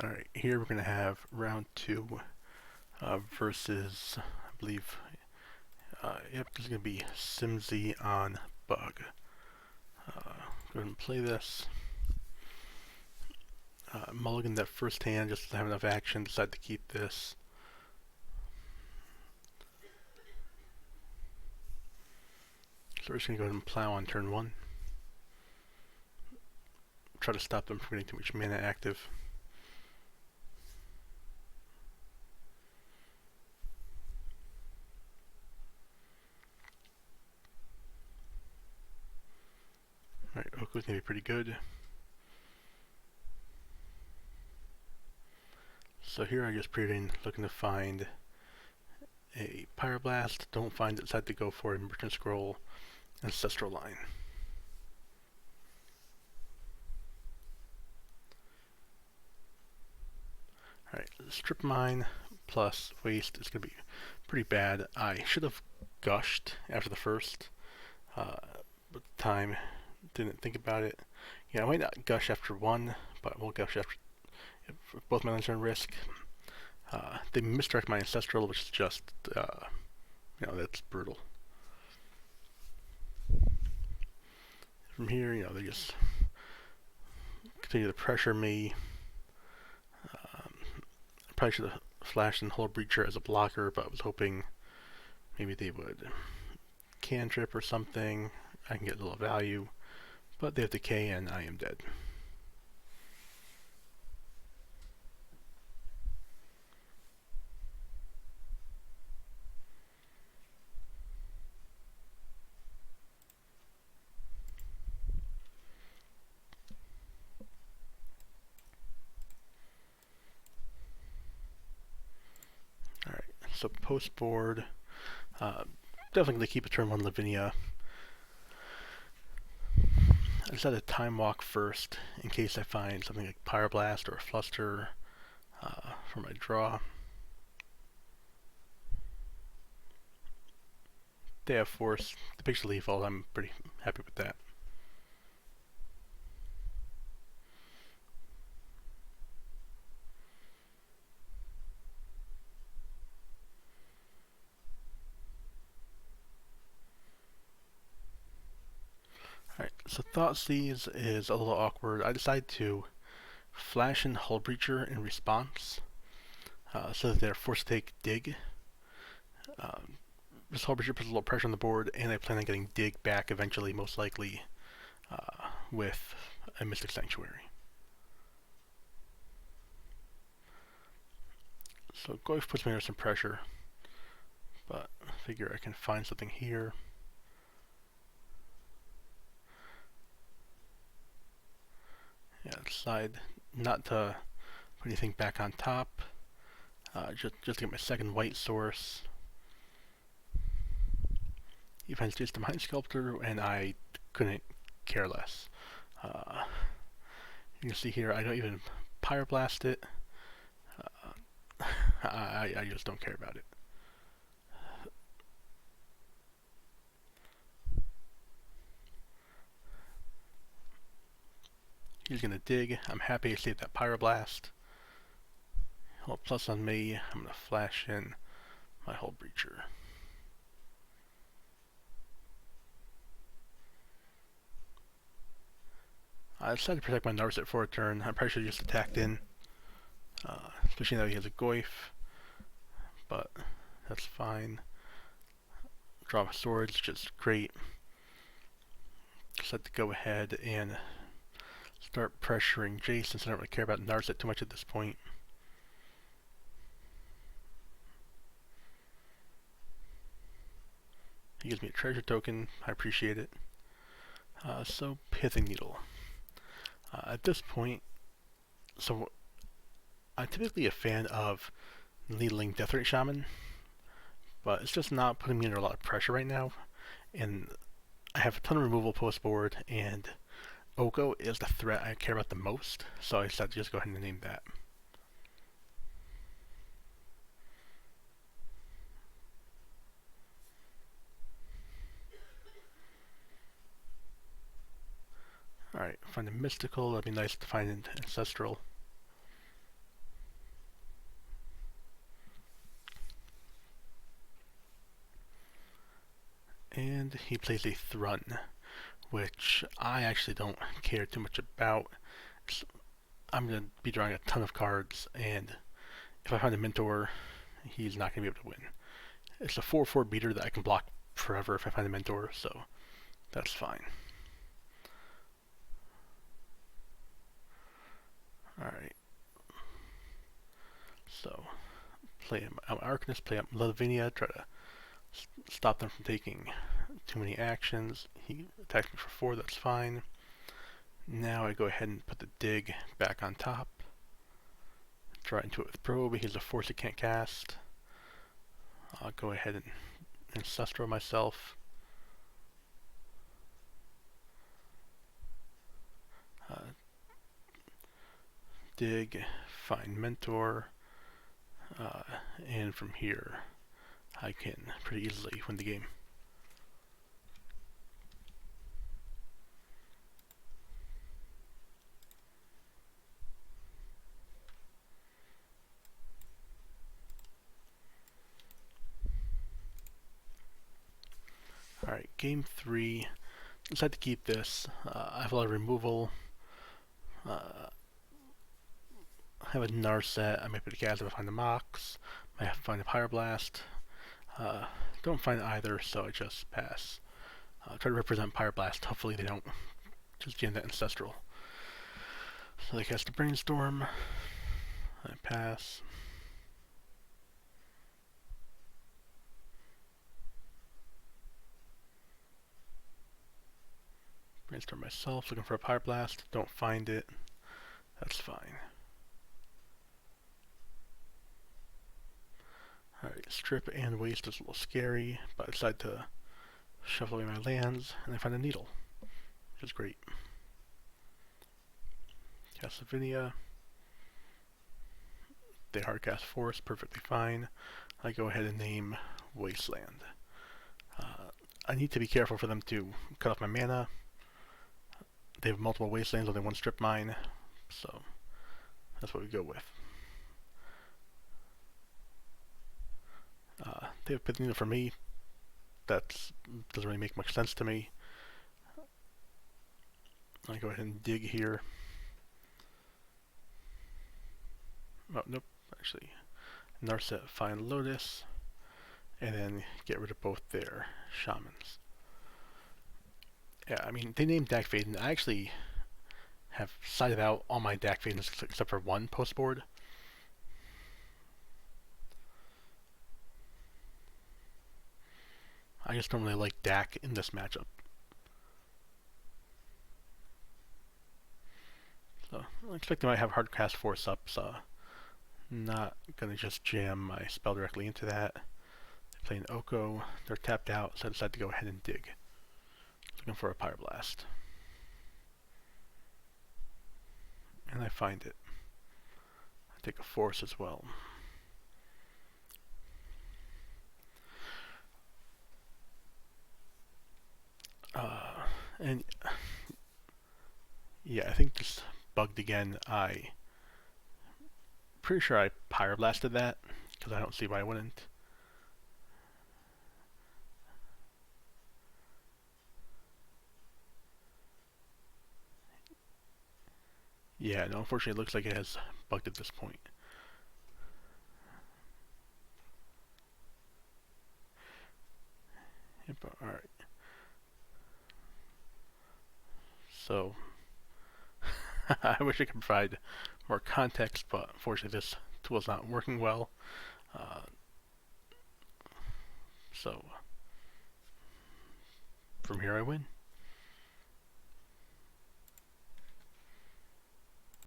Alright, here we're going to have round 2 versus, I believe, yep, this is going to be Simsy on Bug. Go ahead and play this. Mulligan that first hand, just doesn't have enough action, decided to keep this. So we're just going to go ahead and plow on turn 1. Try to stop them from getting too much mana active. Alright, Oku's going to be pretty good. So here I just pre-in looking to find a Pyroblast, don't find it, decide to go for a Merchant Scroll, Ancestral Line. Alright, Strip Mine plus Waste is going to be pretty bad. I should have gushed after the first, but the time didn't think about it. Yeah, I might not gush after one, but I will gush after if both my lands are in risk. They misdirect my Ancestral, which is just, that's brutal. From here, they just continue to pressure me. I probably should have flashed in Hull Breacher as a blocker, but I was hoping maybe they would cantrip or something. I can get a little value, but they have decay and I am dead. Alright, so post board, definitely going to keep a turn 1 Lavinia. I decided to time walk first in case I find something like Pyroblast or a Fluster for my draw. They have Force, the picture lethal, I'm pretty happy with that. Alright, so Thoughtseize is a little awkward. I decided to flash in Hull Breacher in response, so that they're forced to take Dig. This Hull Breacher puts a little pressure on the board, and I plan on getting Dig back eventually, most likely, with a Mystic Sanctuary. So Goyf puts me under some pressure, but I figure I can find something here. Yeah, decide not to put anything back on top, just to get my second white source. He finds just the Mind Sculptor, and I couldn't care less. You can see here, I don't even Pyroblast it. I just don't care about it. He's gonna dig. I'm happy to save that Pyroblast. Well, plus on me, I'm gonna flash in my Hull Breacher. I decided to protect my Narset for a turn. I probably should have just attacked in, especially now he has a Goyf, but that's fine. Draw swords, just great. Decided to go ahead and start pressuring Jace since I don't really care about Narset too much at this point. He gives me a treasure token, I appreciate it. So Pithing Needle. At this point, so I'm typically a fan of needling Deathrite Shaman, but it's just not putting me under a lot of pressure right now, and I have a ton of removal post board, and Oko is the threat I care about the most, so I decided to just go ahead and name that. Alright, find a Mystical, that'd be nice to find an Ancestral. and he plays a Thrun, which I actually don't care too much about. I'm going to be drawing a ton of cards, and if I find a Mentor, he's not going to be able to win. It's a 4/4 beater that I can block forever if I find a Mentor, so that's fine. Alright. So, play Arcanist, play up Lavinia, try to stop them from taking too many actions. He attacks me for 4, that's fine. Now I go ahead and put the dig back on top. Draw into it with Probe. He has a force he can't cast. I'll go ahead and Ancestral myself. Dig, find Mentor, and from here I can pretty easily win the game. Alright, game 3. Decided to keep this. I have a lot of removal. I have a Narset. I might put a Gaz if I find the Mox. I might have to find a Pyroblast. Don't find either, so I just pass. Try to represent Pyroblast. Hopefully they don't just jam that Ancestral. So they cast a Brainstorm. I pass. Brainstorm myself, looking for a Pyroblast. Don't find it. That's fine. Alright, strip and waste is a little scary, but I decide to shuffle away my lands, and I find a Needle, which is great. Cast Lavinia. They hardcast Forest, perfectly fine. I go ahead and name Wasteland. I need to be careful for them to cut off my mana. They have multiple Wastelands, only one strip mine, so that's what we go with. They have Pithing Needle for me. That doesn't really make much sense to me. I go ahead and dig here. Oh, nope, actually. Narset, find Lotus, and then get rid of both their Shamans. Yeah, I mean, they named Dak Faden. I actually have sided out all my Dak Fadens except for one post-board. I just don't really like Dak in this matchup. So I expect they might have hardcast Force up, so not gonna just jam my spell directly into that. They play an Oko, they're tapped out, so I decide to go ahead and dig. Looking for a Pyroblast. And I find it. I take a Force as well. And yeah, I think this bugged again. Pretty sure I Pyroblasted that, because I don't see why I wouldn't. Yeah, no, unfortunately it looks like it has bugged at this point. Yep, alright. So, I wish I could provide more context, but unfortunately this tool is not working well. So, from here I win.